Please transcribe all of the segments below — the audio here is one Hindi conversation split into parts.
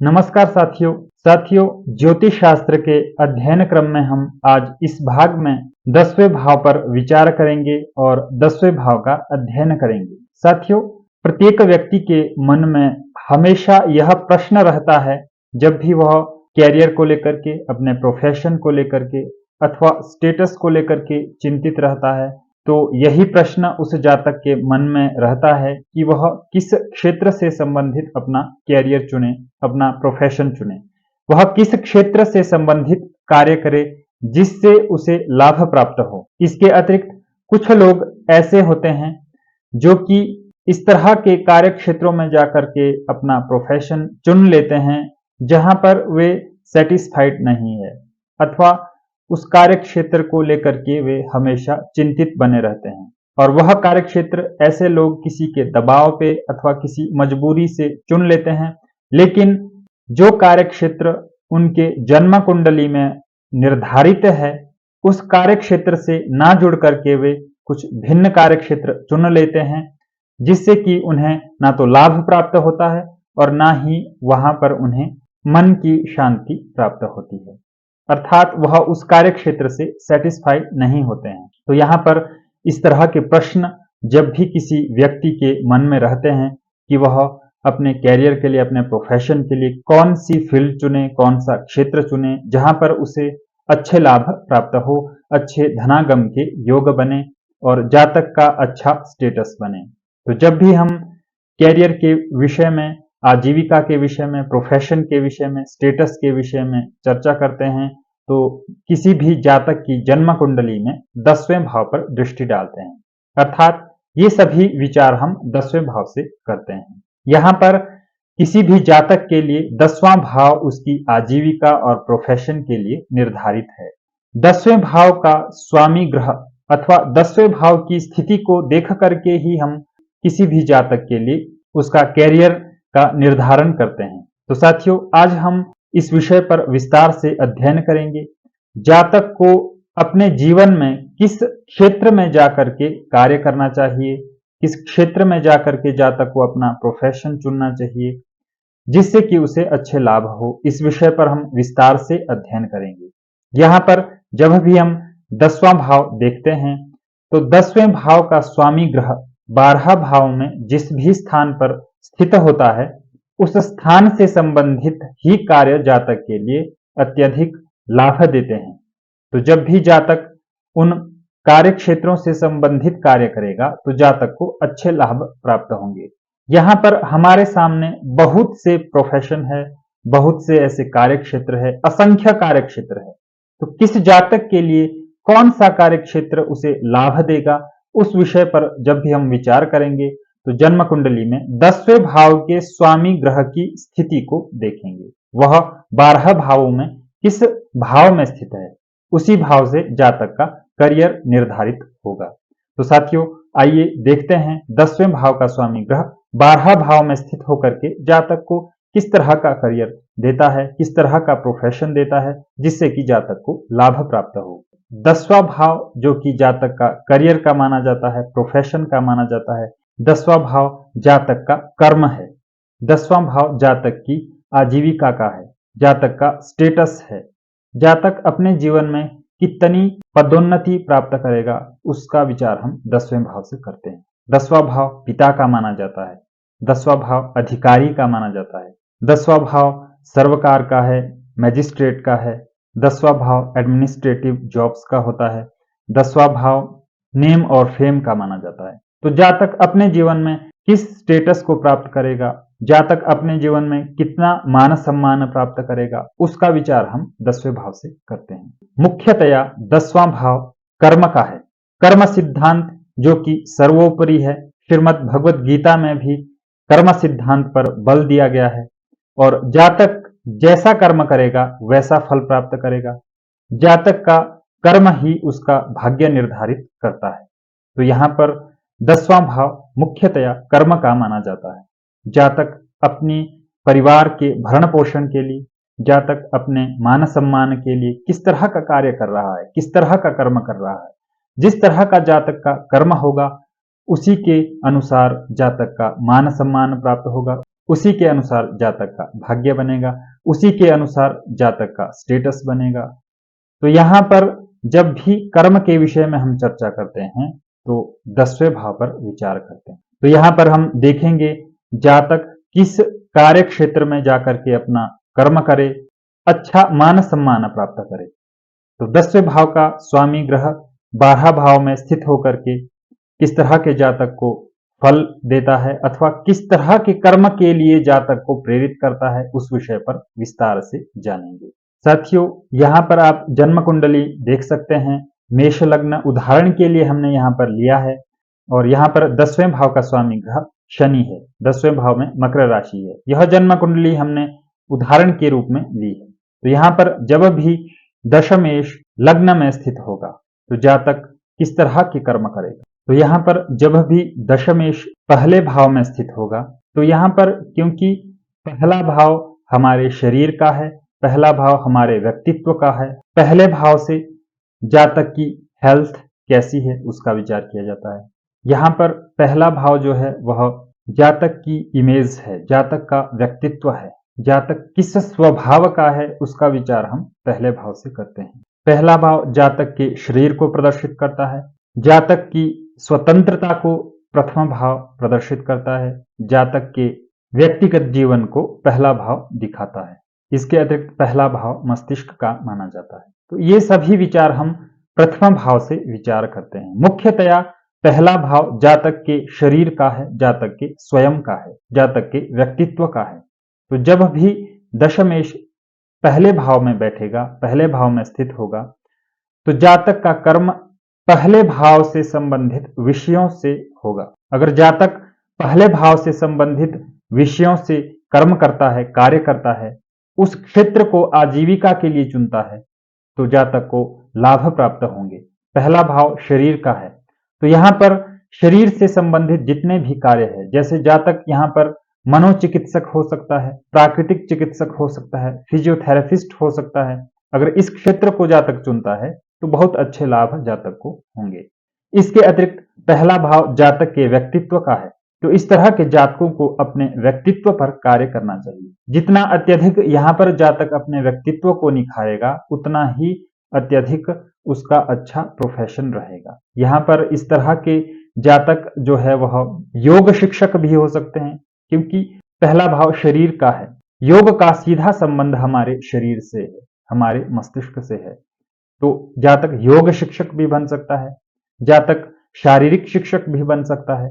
नमस्कार साथियों ज्योतिष शास्त्र के अध्ययन क्रम में हम आज इस भाग में 10वें भाव पर विचार करेंगे और 10वें भाव का अध्ययन करेंगे। साथियों, प्रत्येक व्यक्ति के मन में हमेशा यह प्रश्न रहता है जब भी वह कैरियर को लेकर के, अपने प्रोफेशन को लेकर के अथवा स्टेटस को लेकर के चिंतित रहता है, तो यही प्रश्न उस जातक के मन में रहता है कि वह किस क्षेत्र से संबंधित अपना कैरियर चुने, अपना प्रोफेशन चुने, वह किस क्षेत्र से संबंधित कार्य करे जिससे उसे लाभ प्राप्त हो। इसके अतिरिक्त कुछ लोग ऐसे होते हैं जो कि इस तरह के कार्य क्षेत्रों में जाकर के अपना प्रोफेशन चुन लेते हैं जहां पर वे सेटिस्फाइड नहीं है अथवा उस कार्य क्षेत्र को लेकर के वे हमेशा चिंतित बने रहते हैं, और वह कार्य क्षेत्र ऐसे लोग किसी के दबाव पे अथवा किसी मजबूरी से चुन लेते हैं। लेकिन जो कार्य क्षेत्र उनके जन्म कुंडली में निर्धारित है, उस कार्य क्षेत्र से ना जुड़ करके वे कुछ भिन्न कार्य क्षेत्र चुन लेते हैं, जिससे कि उन्हें ना तो लाभ प्राप्त होता है और ना ही वहां पर उन्हें मन की शांति प्राप्त होती है, अर्थात वह उस कार्य क्षेत्र से सेटिस्फाइड नहीं होते हैं। तो यहाँ पर इस तरह के प्रश्न जब भी किसी व्यक्ति के मन में रहते हैं कि वह अपने कैरियर के लिए, अपने प्रोफेशन के लिए कौन सी फील्ड चुने, कौन सा क्षेत्र चुने जहां पर उसे अच्छे लाभ प्राप्त हो, अच्छे धनागम के योग बने और जातक का अच्छा स्टेटस बने। तो जब भी हम कैरियर के विषय में, आजीविका के विषय में, प्रोफेशन के विषय में, स्टेटस के विषय में चर्चा करते हैं तो किसी भी जातक की जन्म कुंडली में 10वें भाव पर दृष्टि डालते हैं, अर्थात ये सभी विचार हम 10वें भाव से करते हैं। यहाँ पर किसी भी जातक के लिए 10वां भाव उसकी आजीविका और प्रोफेशन के लिए निर्धारित है। 10वें भाव का स्वामी ग्रह अथवा 10वें भाव की स्थिति को देख करके ही हम किसी भी जातक के लिए उसका कैरियर का निर्धारण करते हैं। तो साथियों, आज हम इस विषय पर विस्तार से अध्ययन करेंगे। जातक को अपने जीवन में किस क्षेत्र में जाकर के कार्य करना चाहिए, किस क्षेत्र में जाकर के जातक को अपना प्रोफेशन चुनना चाहिए जिससे कि उसे अच्छे लाभ हो, इस विषय पर हम विस्तार से अध्ययन करेंगे। यहाँ पर जब भी हम 10वां भाव देखते हैं तो 10वें भाव का स्वामी ग्रह 12 भाव में जिस भी स्थान पर स्थित होता है, उस स्थान से संबंधित ही कार्य जातक के लिए अत्यधिक लाभ देते हैं। तो जब भी जातक उन कार्य क्षेत्रों से संबंधित कार्य करेगा तो जातक को अच्छे लाभ प्राप्त होंगे। यहाँ पर हमारे सामने बहुत से प्रोफेशन है, बहुत से ऐसे कार्य क्षेत्र है, असंख्य कार्य क्षेत्र है। तो किस जातक के लिए कौन सा कार्य क्षेत्र उसे लाभ देगा, उस विषय पर जब भी हम विचार करेंगे तो जन्म कुंडली में 10वें भाव के स्वामी ग्रह की स्थिति को देखेंगे। वह 12 भावों में किस भाव में स्थित है, उसी भाव से जातक का करियर निर्धारित होगा। तो साथियों, आइए देखते हैं 10वें भाव का स्वामी ग्रह 12 भाव में स्थित होकर के जातक को किस तरह का करियर देता है, किस तरह का प्रोफेशन देता है जिससे कि जातक को लाभ प्राप्त हो। 10वां भाव जो कि जातक का करियर का माना जाता है, प्रोफेशन का माना जाता है, 10वां भाव जातक का कर्म है, 10वां भाव जातक की आजीविका का है, जातक का स्टेटस है, जातक अपने जीवन में कितनी पदोन्नति प्राप्त करेगा उसका विचार हम 10वें भाव से करते हैं। 10वां भाव पिता का माना जाता है, 10वां भाव अधिकारी का माना जाता है, 10वां भाव सर्वकार का है, मैजिस्ट्रेट का है, 10वां भाव एडमिनिस्ट्रेटिव जॉब्स का होता है, 10वां भाव नेम और फेम का माना जाता है। तो जातक अपने जीवन में किस स्टेटस को प्राप्त करेगा, जातक अपने जीवन में कितना मान सम्मान प्राप्त करेगा, उसका विचार हम 10वें भाव से करते हैं। मुख्यतया 10वां भाव कर्म का है। कर्म सिद्धांत जो कि सर्वोपरि है, श्रीमद् भगवद गीता में भी कर्म सिद्धांत पर बल दिया गया है और जातक जैसा कर्म करेगा वैसा फल प्राप्त करेगा। जातक का कर्म ही उसका भाग्य निर्धारित करता है। तो यहाँ पर 10वां भाव मुख्यतया कर्म का माना जाता है। जातक अपनी परिवार के भरण पोषण के लिए, जातक अपने मान सम्मान के लिए किस तरह का कार्य कर रहा है, किस तरह का कर्म कर रहा है, जिस तरह का जातक का कर्म होगा उसी के अनुसार जातक का मान सम्मान प्राप्त होगा, उसी के अनुसार जातक का भाग्य बनेगा, उसी के अनुसार जातक का स्टेटस बनेगा। तो यहाँ पर जब भी कर्म के विषय में हम चर्चा करते हैं तो 10वें भाव पर विचार करते हैं। तो यहाँ पर हम देखेंगे जातक किस कार्य क्षेत्र में जाकर के अपना कर्म करे, अच्छा मान सम्मान प्राप्त करे। तो 10वें भाव का स्वामी ग्रह 12 भाव में स्थित होकर के किस तरह के जातक को फल देता है अथवा किस तरह के कर्म के लिए जातक को प्रेरित करता है, उस विषय पर विस्तार से जानेंगे। साथियों, यहाँ पर आप जन्म कुंडली देख सकते हैं। मेष लग्न उदाहरण के लिए हमने यहाँ पर लिया है और यहाँ पर 10वें भाव का स्वामी ग्रह शनि है, 10वें भाव में मकर राशि है। यह जन्म कुंडली हमने उदाहरण के रूप में ली है। तो यहाँ पर जब भी दशमेश लग्न में स्थित होगा तो जातक किस तरह के कर्म करेगा। तो यहाँ पर जब भी दशमेश पहले भाव में स्थित होगा तो यहाँ पर क्योंकि पहला भाव हमारे शरीर का है, पहला भाव हमारे व्यक्तित्व का है, पहले भाव से जातक की हेल्थ कैसी है उसका विचार किया जाता है। यहाँ पर पहला भाव जो है वह जातक की इमेज है, जातक का व्यक्तित्व है, जातक किस स्वभाव का है उसका विचार हम पहले भाव से करते हैं। पहला भाव जातक के शरीर को प्रदर्शित करता है, जातक की स्वतंत्रता को प्रथम भाव प्रदर्शित करता है, जातक के व्यक्तिगत जीवन को पहला भाव दिखाता है। इसके अतिरिक्त पहला भाव मस्तिष्क का माना जाता है। तो ये सभी विचार हम प्रथम भाव से विचार करते हैं। मुख्यतया पहला भाव जातक के शरीर का है, जातक के स्वयं का है, जातक के व्यक्तित्व का है। तो जब भी दशमेश पहले भाव में बैठेगा, पहले भाव में स्थित होगा, तो जातक का कर्म पहले भाव से संबंधित विषयों से होगा। अगर जातक पहले भाव से संबंधित विषयों से कर्म करता है, कार्य करता है, उस क्षेत्र को आजीविका के लिए चुनता है, तो जातक को लाभ प्राप्त होंगे। पहला भाव शरीर का है, तो यहाँ पर शरीर से संबंधित जितने भी कार्य है, जैसे जातक यहाँ पर मनोचिकित्सक हो सकता है, प्राकृतिक चिकित्सक हो सकता है, फिजियोथेरेपिस्ट हो सकता है। अगर इस क्षेत्र को जातक चुनता है तो बहुत अच्छे लाभ जातक को होंगे। इसके अतिरिक्त पहला भाव जातक के व्यक्तित्व का है, तो इस तरह के जातकों को अपने व्यक्तित्व पर कार्य करना चाहिए। जितना अत्यधिक यहाँ पर जातक अपने व्यक्तित्व को निखारेगा उतना ही अत्यधिक उसका अच्छा प्रोफेशन रहेगा। यहाँ पर इस तरह के जातक जो है वह योग शिक्षक भी हो सकते हैं, क्योंकि पहला भाव शरीर का है। योग का सीधा संबंध हमारे शरीर से है, हमारे मस्तिष्क से है। तो जातक योग शिक्षक भी बन सकता है, जातक शारीरिक शिक्षक भी बन सकता है,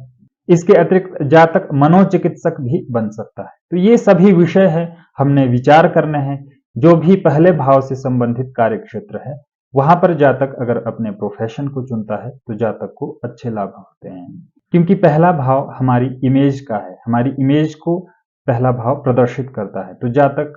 इसके अतिरिक्त जातक मनोचिकित्सक भी बन सकता है। तो ये सभी विषय है, हमने विचार करने हैं। जो भी पहले भाव से संबंधित कार्य क्षेत्र है वहां पर जातक अगर अपने प्रोफेशन को चुनता है तो जातक को अच्छे लाभ होते हैं, क्योंकि पहला भाव हमारी इमेज का है, हमारी इमेज को पहला भाव प्रदर्शित करता है। तो जातक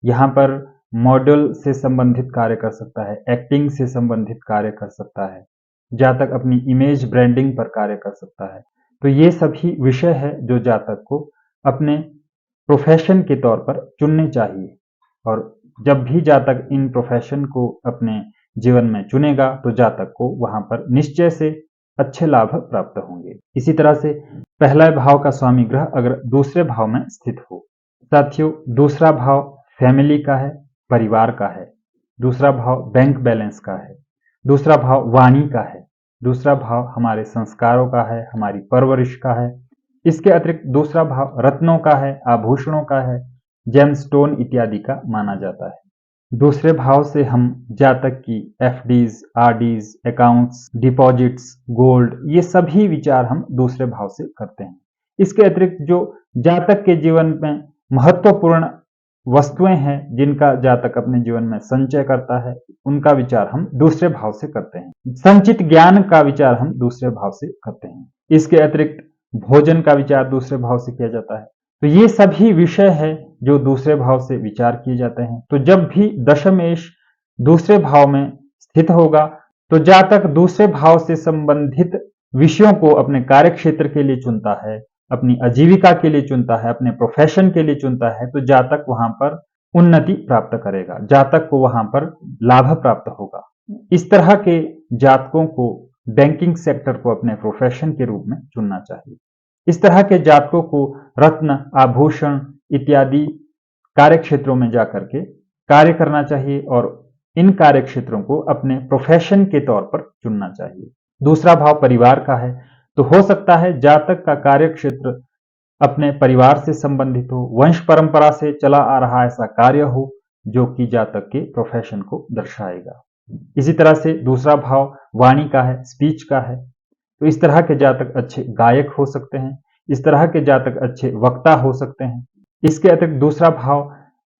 यहाँ पर मॉडल से संबंधित कार्य कर सकता है, एक्टिंग से संबंधित कार्य कर सकता है, जातक अपनी इमेज ब्रांडिंग पर कार्य कर सकता है। तो ये सभी विषय है जो जातक को अपने प्रोफेशन के तौर पर चुनने चाहिए, और जब भी जातक इन प्रोफेशन को अपने जीवन में चुनेगा तो जातक को वहां पर निश्चय से अच्छे लाभ प्राप्त होंगे। इसी तरह से पहला भाव का स्वामी ग्रह अगर दूसरे भाव में स्थित हो, साथियों दूसरा भाव फैमिली का है, परिवार का है, दूसरा भाव बैंक बैलेंस का है, दूसरा भाव वाणी का है, दूसरा भाव हमारे संस्कारों का है, हमारी परवरिश का है। इसके अतिरिक्त दूसरा भाव रत्नों का है, आभूषणों का है, जेमस्टोन इत्यादि का माना जाता है। दूसरे भाव से हम जातक की FDs, RDs, accounts, deposits, gold, ये सभी विचार हम दूसरे भाव से करते हैं। इसके अतिरिक्त जो जातक के जीवन में महत्वपूर्ण वस्तुएं हैं जिनका जातक अपने जीवन में संचय करता है, उनका विचार हम दूसरे भाव से करते हैं। संचित ज्ञान का विचार हम दूसरे भाव से करते हैं। इसके अतिरिक्त भोजन का विचार दूसरे भाव से किया जाता है। तो ये सभी विषय है जो दूसरे भाव से विचार किए जाते हैं। तो जब भी दशमेश दूसरे भाव में स्थित होगा तो जातक दूसरे भाव से संबंधित विषयों को अपने कार्य क्षेत्र के लिए चुनता है, अपनी आजीविका के लिए चुनता है, अपने प्रोफेशन के लिए चुनता है, तो जातक वहां पर उन्नति प्राप्त करेगा, जातक को वहां पर लाभ प्राप्त होगा। इस तरह के जातकों को बैंकिंग सेक्टर को अपने प्रोफेशन के रूप में चुनना चाहिए। इस तरह के जातकों को रत्न, आभूषण इत्यादि कार्य क्षेत्रों में जाकर के कार्य करना चाहिए और इन कार्य क्षेत्रों को अपने प्रोफेशन के तौर पर चुनना चाहिए। दूसरा भाव परिवार का है, तो हो सकता है जातक का कार्य क्षेत्र अपने परिवार से संबंधित हो, वंश परंपरा से चला आ रहा ऐसा कार्य हो जो कि जातक के प्रोफेशन को दर्शाएगा। इसी तरह से दूसरा भाव वाणी का है, स्पीच का है, तो इस तरह के जातक अच्छे गायक हो सकते हैं, इस तरह के जातक अच्छे वक्ता हो सकते हैं। इसके अतिरिक्त दूसरा भाव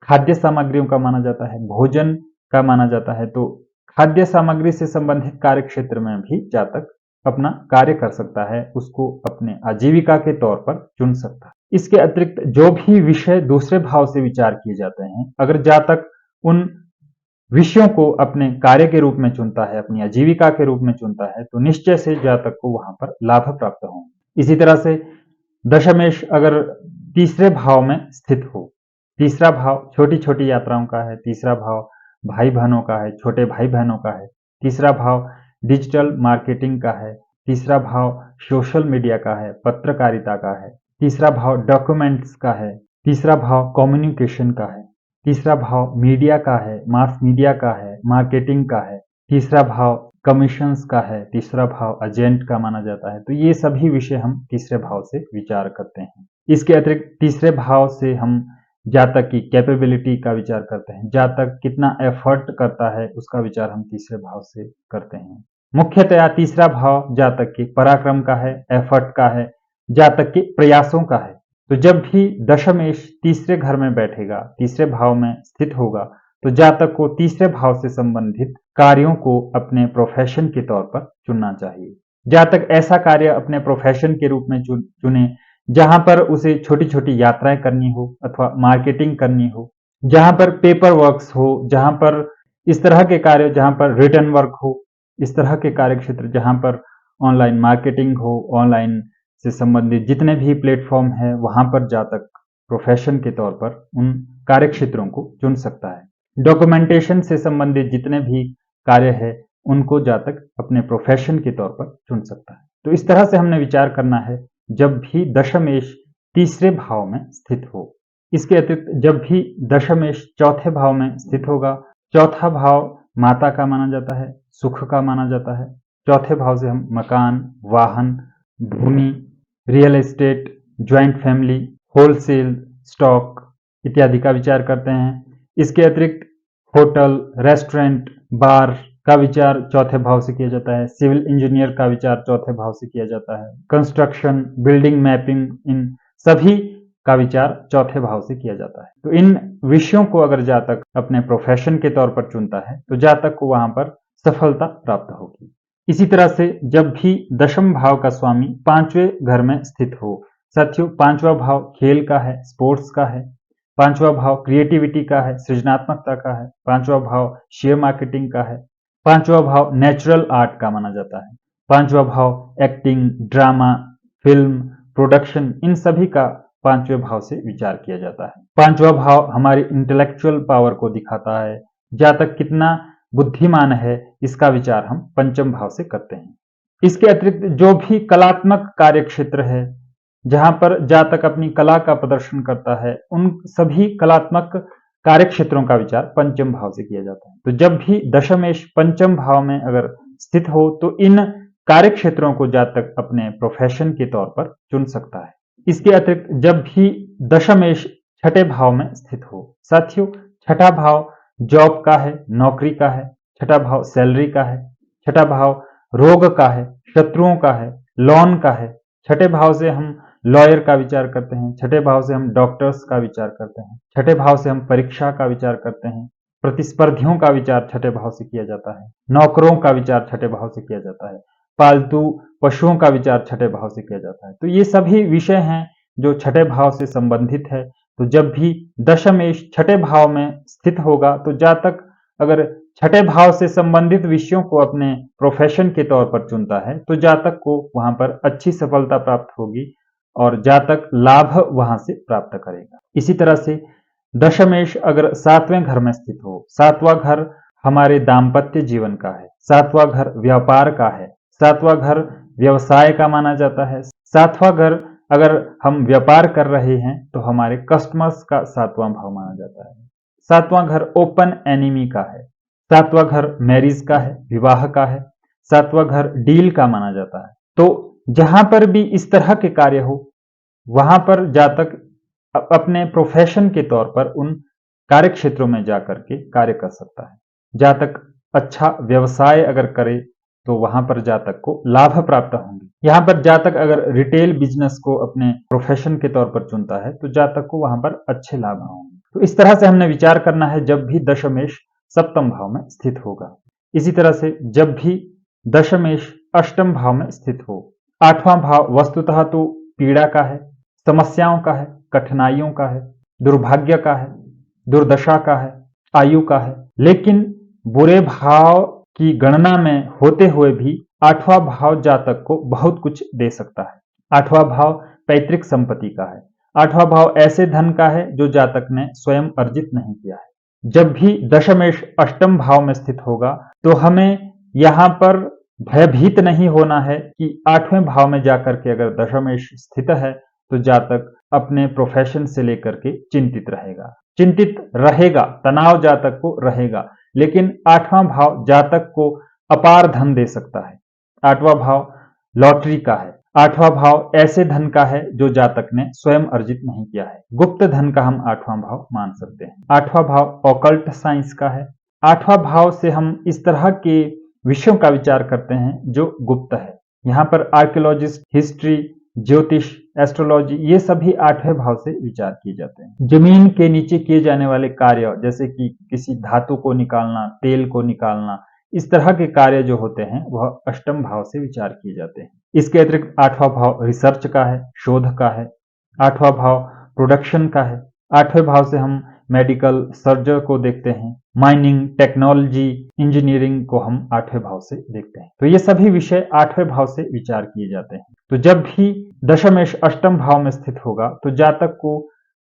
खाद्य सामग्रियों का माना जाता है, भोजन का माना जाता है, तो खाद्य सामग्री से संबंधित कार्य क्षेत्र में भी जातक अपना कार्य कर सकता है, उसको अपने आजीविका के तौर पर चुन सकता है। इसके अतिरिक्त जो भी विषय दूसरे भाव से विचार किए जाते हैं, अगर जातक उन विषयों को अपने कार्य के रूप में चुनता है, अपनी आजीविका के रूप में चुनता है, तो निश्चय से जातक को वहां पर लाभ प्राप्त होंगे। इसी तरह से दशमेश अगर तीसरे भाव में स्थित हो, तीसरा भाव छोटी छोटी यात्राओं का है, तीसरा भाव भाई बहनों का है, छोटे भाई बहनों का है, तीसरा भाव डिजिटल मार्केटिंग का है, तीसरा भाव सोशल मीडिया का है, पत्रकारिता का है, तीसरा भाव डॉक्यूमेंट्स का है, तीसरा भाव कम्युनिकेशन का है, तीसरा भाव मीडिया का है, मास मीडिया का है, मार्केटिंग का है, तीसरा भाव कमीशंस का है, तीसरा भाव एजेंट का माना जाता है। तो ये सभी विषय हम तीसरे भाव से विचार करते हैं। इसके अतिरिक्त तीसरे भाव से हम जातक की कैपेबिलिटी का विचार करते हैं, जातक कितना एफर्ट करता है उसका विचार हम तीसरे भाव से करते हैं। मुख्यतया तीसरा भाव जातक के पराक्रम का है, एफर्ट का है, जातक के प्रयासों का है। तो जब भी दशमेश तीसरे घर में बैठेगा, तीसरे भाव में स्थित होगा, तो जातक को तीसरे भाव से संबंधित कार्यों को अपने प्रोफेशन के तौर पर चुनना चाहिए। जातक ऐसा कार्य अपने प्रोफेशन के रूप में चुने जहां पर उसे छोटी छोटी यात्राएं करनी हो अथवा मार्केटिंग करनी हो, जहां पर पेपर वर्क्स हो, जहां पर इस तरह के कार्य, जहां पर रिटर्न वर्क हो, इस तरह के कार्य क्षेत्र जहां पर ऑनलाइन मार्केटिंग हो, ऑनलाइन से संबंधित जितने भी प्लेटफॉर्म है वहां पर जातक प्रोफेशन के तौर पर उन कार्य क्षेत्रों को चुन सकता है। डॉक्यूमेंटेशन से संबंधित जितने भी कार्य है उनको जातक अपने प्रोफेशन के तौर पर चुन सकता है। तो इस तरह से हमने विचार करना है जब भी दशमेश तीसरे भाव में स्थित हो। इसके अतिरिक्त जब भी दशमेश चौथे भाव में स्थित होगा, चौथा भाव माता का माना जाता है, सुख का माना जाता है। चौथे भाव से हम मकान, वाहन, भूमि, real estate, joint family, wholesale, stock इत्यादि का विचार करते हैं। इसके अतिरिक्त होटल, रेस्टोरेंट, बार का विचार चौथे भाव से किया जाता है। सिविल इंजीनियर का विचार चौथे भाव से किया जाता है। कंस्ट्रक्शन, बिल्डिंग मैपिंग, इन सभी का विचार चौथे भाव से किया जाता है। तो इन विषयों को अगर जातक अपने प्रोफेशन के तौर पर चुनता है तो जातक को वहां पर सफलता प्राप्त होगी। इसी तरह से जब भी दशम भाव का स्वामी पांचवें घर में स्थित हो, साथियों पांचवा भाव खेल का है, स्पोर्ट्स का है, पांचवा भाव क्रिएटिविटी का है, सृजनात्मकता का है, पांचवा भाव शेयर मार्केटिंग का है, पांचवा भाव नेचुरल आर्ट का माना जाता है, पांचवा भाव एक्टिंग, ड्रामा, फिल्म, प्रोडक्शन, इन सभी का पांचवें भाव से विचार किया जाता है। पांचवा भाव हमारी इंटेलेक्चुअल पावर को दिखाता है, जातक कितना बुद्धिमान है इसका विचार हम पंचम भाव से करते हैं। इसके अतिरिक्त जो भी कलात्मक कार्य क्षेत्र है जहां पर जातक अपनी कला का प्रदर्शन करता है, उन सभी कलात्मक कार्य क्षेत्रों का विचार पंचम भाव से किया जाता है। तो जब भी दशमेश पंचम भाव में अगर स्थित हो तो इन कार्य क्षेत्रों को जातक अपने प्रोफेशन के तौर पर चुन सकता है। इसके अतिरिक्त जब भी दशमेश छठे भाव में स्थित हो, साथियों छठा भाव जॉब का है, नौकरी का है, छठा भाव सैलरी का है, छठा भाव रोग का है, शत्रुओं का है, लोन का है। छठे भाव से हम लॉयर का विचार करते हैं, छठे भाव से हम डॉक्टर्स का विचार करते हैं, छठे भाव से हम परीक्षा का विचार करते हैं, प्रतिस्पर्धियों का विचार छठे भाव से किया जाता है, नौकरों का विचार छठे भाव से किया जाता है, पालतू पशुओं का विचार छठे भाव से किया जाता है। तो ये सभी विषय हैं जो छठे भाव से संबंधित है। तो जब भी दशमेश छठे भाव में स्थित होगा तो जातक अगर छठे भाव से संबंधित विषयों को अपने प्रोफेशन के तौर पर चुनता है तो जातक को वहां पर अच्छी सफलता प्राप्त होगी और जातक लाभ वहां से प्राप्त करेगा। इसी तरह से दशमेश अगर सातवें घर में स्थित हो, सातवां घर हमारे दाम्पत्य जीवन का है, सातवां घर व्यापार का है, सातवां घर व्यवसाय का माना जाता है, सातवां घर अगर हम व्यापार कर रहे हैं तो हमारे कस्टमर्स का 7वां भाव माना जाता है। 7वां घर ओपन एनिमी का है। 7वां घर मैरिज का है, विवाह का है। 7वां घर डील का माना जाता है। तो जहां पर भी इस तरह के कार्य हो, वहां पर जातक अपने प्रोफेशन के तौर पर उन कार्य क्षेत्रों में जाकर के कार्य कर सकता है। जातक अच्छा व्यवसाय अगर करे तो वहां पर जातक को लाभ प्राप्त होंगे। यहां पर जातक अगर रिटेल बिजनेस को अपने प्रोफेशन के तौर पर चुनता है तो जातक को वहां पर अच्छे लाभ होंगे। तो इस तरह से हमने विचार करना है जब भी दशमेश सप्तम भाव में स्थित होगा। इसी तरह से जब भी दशमेश अष्टम भाव में स्थित हो। 8वां भाव वस्तुतः तो पीड़ा का है, समस्याओं का है, कठिनाइयों का है, दुर्भाग्य का है, दुर्दशा का है, आयु का है। लेकिन बुरे भाव की गणना में होते हुए भी 8वां भाव जातक को बहुत कुछ दे सकता है। 8वां भाव पैतृक संपत्ति का है। 8वां भाव ऐसे धन का है जो जातक ने स्वयं अर्जित नहीं किया है। जब भी दशमेश अष्टम भाव में स्थित होगा तो हमें यहां पर भयभीत नहीं होना है कि 8वें भाव में जाकर के अगर दशमेश स्थित है तो जातक अपने प्रोफेशन से लेकर के चिंतित रहेगा, तनाव जातक को रहेगा। लेकिन 8वां भाव जातक को अपार धन दे सकता है। 8वां भाव लॉटरी का है। 8वां भाव ऐसे धन का है जो जातक ने स्वयं अर्जित नहीं किया है। गुप्त धन का हम 8वां भाव मान सकते हैं। 8वां भाव ऑकल्ट साइंस का है। 8वां भाव से हम इस तरह के विषयों का विचार करते हैं जो गुप्त है। यहाँ पर आर्कियोलॉजिस्ट, हिस्ट्री, ज्योतिष, एस्ट्रोलॉजी ये सभी 8वें भाव से विचार किए जाते हैं। जमीन के नीचे किए जाने वाले कार्य जैसे कि किसी धातु को निकालना, तेल को निकालना, इस तरह के कार्य जो होते हैं वह अष्टम भाव से विचार किए जाते हैं। इसके अतिरिक्त 8वां भाव रिसर्च का है, शोध का है। 8वां भाव प्रोडक्शन का है। 8वें भाव से हम मेडिकल, सर्जर को देखते हैं। माइनिंग, टेक्नोलॉजी, इंजीनियरिंग को हम 8वें भाव से देखते हैं। तो ये सभी विषय 8वें भाव से विचार किए जाते हैं। तो जब भी दशमेश अष्टम भाव में स्थित होगा तो जातक को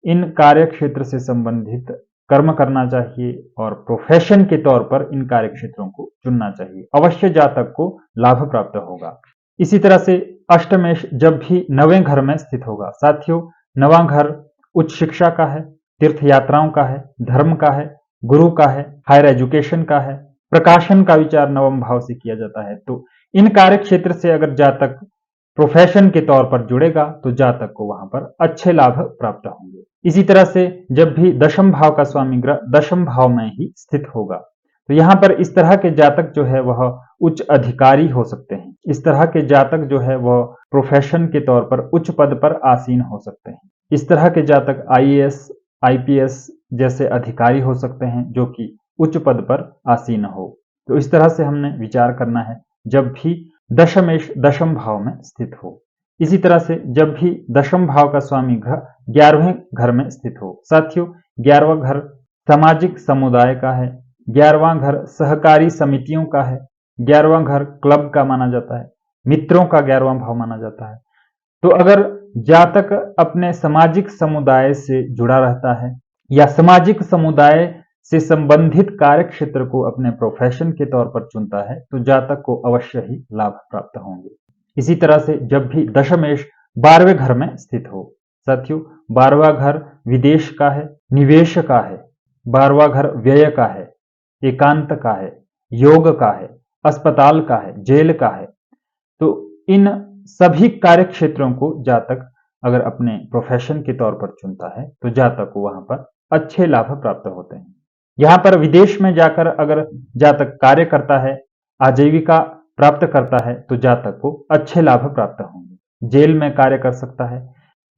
इन कार्य क्षेत्र से संबंधित कर्म करना चाहिए और प्रोफेशन के तौर पर इन कार्य क्षेत्रों को चुनना चाहिए। अवश्य जातक को लाभ प्राप्त होगा। इसी तरह से अष्टमेश जब भी 9वें घर में स्थित होगा। साथियों, 9वां घर उच्च शिक्षा का है, तीर्थ यात्राओं का है, धर्म का है, गुरु का है, हायर एजुकेशन का है, प्रकाशन का विचार 9वें भाव से किया जाता है। तो इन कार्य क्षेत्र से अगर जातक प्रोफेशन के तौर पर जुड़ेगा तो जातक को वहां पर अच्छे लाभ प्राप्त होंगे। इसी तरह से जब भी दशम भाव का स्वामी ग्रह दशम भाव में ही स्थित होगा तो यहां पर इस तरह के जातक जो है वह उच्च अधिकारी हो सकते हैं। इस तरह के जातक जो है वह प्रोफेशन के तौर पर उच्च पद पर आसीन हो सकते हैं। इस तरह के जातक आईएएस, आईपीएस जैसे अधिकारी हो सकते हैं जो कि उच्च पद पर आसीन हो। तो इस तरह से हमने विचार करना है जब भी दशमेश दशम भाव में स्थित हो। इसी तरह से जब भी दशम भाव का स्वामी ग्रह 11वें घर में स्थित हो। साथियों, 11वां घर सामाजिक समुदाय का है। 11वां घर सहकारी समितियों का है। 11वां घर क्लब का माना जाता है। मित्रों का 11वां भाव माना जाता है। तो अगर जातक अपने सामाजिक समुदाय से जुड़ा रहता है या सामाजिक समुदाय से संबंधित कार्य क्षेत्र को अपने प्रोफेशन के तौर पर चुनता है तो जातक को अवश्य ही लाभ प्राप्त होंगे। इसी तरह से जब भी दशमेश 12वें घर में स्थित हो। साथियों, 12वां घर विदेश का है, निवेश का है। 12वां घर व्यय का है, एकांत का है, योग का है, अस्पताल का है, जेल का है। तो इन सभी कार्य क्षेत्रों को जातक अगर अपने प्रोफेशन के तौर पर चुनता है तो जातक को वहां पर अच्छे लाभ प्राप्त होते हैं। यहां पर विदेश में जाकर अगर जातक कार्य करता है, आजीविका प्राप्त करता है तो जातक को अच्छे लाभ प्राप्त होंगे। जेल में कार्य कर सकता है।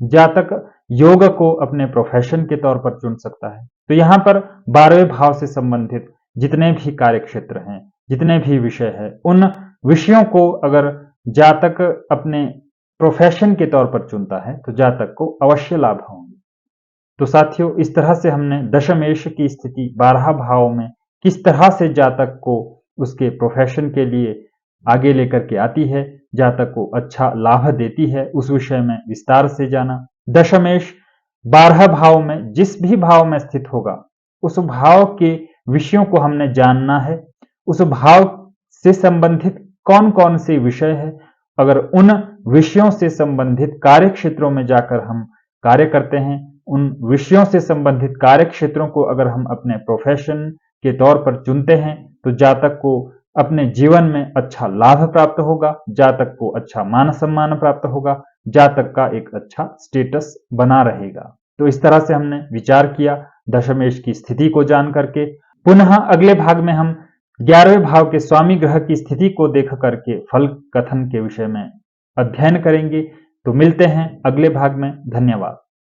जातक योग को अपने प्रोफेशन के तौर पर चुन सकता है। तो यहां पर 12वें भाव से संबंधित जितने भी कार्य क्षेत्र हैं, जितने भी विषय हैं, उन विषयों को अगर जातक अपने प्रोफेशन के तौर पर चुनता है तो जातक को अवश्य लाभ होंगे। तो साथियों, इस तरह से हमने दशमेश की स्थिति 12 भाव में किस तरह से जातक को उसके प्रोफेशन के लिए आगे लेकर के आती है, जातक को अच्छा लाभ देती है, उस विषय में विस्तार से जाना। दशमेश 12 भाव में जिस भी भाव में स्थित होगा उस भाव के विषयों को हमने जानना है। उस भाव से संबंधित कौन कौन से विषय है अगर उन विषयों से संबंधित कार्य क्षेत्रों में जाकर हम कार्य करते हैं, उन विषयों से संबंधित कार्य क्षेत्रों को अगर हम अपने प्रोफेशन के तौर पर चुनते हैं, तो जातक को अपने जीवन में अच्छा लाभ प्राप्त होगा, जातक को अच्छा मान सम्मान प्राप्त होगा, जातक का एक अच्छा स्टेटस बना रहेगा। तो इस तरह से हमने विचार किया दशमेश की स्थिति को जान करके। पुनः अगले भाग में हम 11वें भाव के स्वामी ग्रह की स्थिति को देख करके फल कथन के विषय में अध्ययन करेंगे। तो मिलते हैं अगले भाग में। धन्यवाद।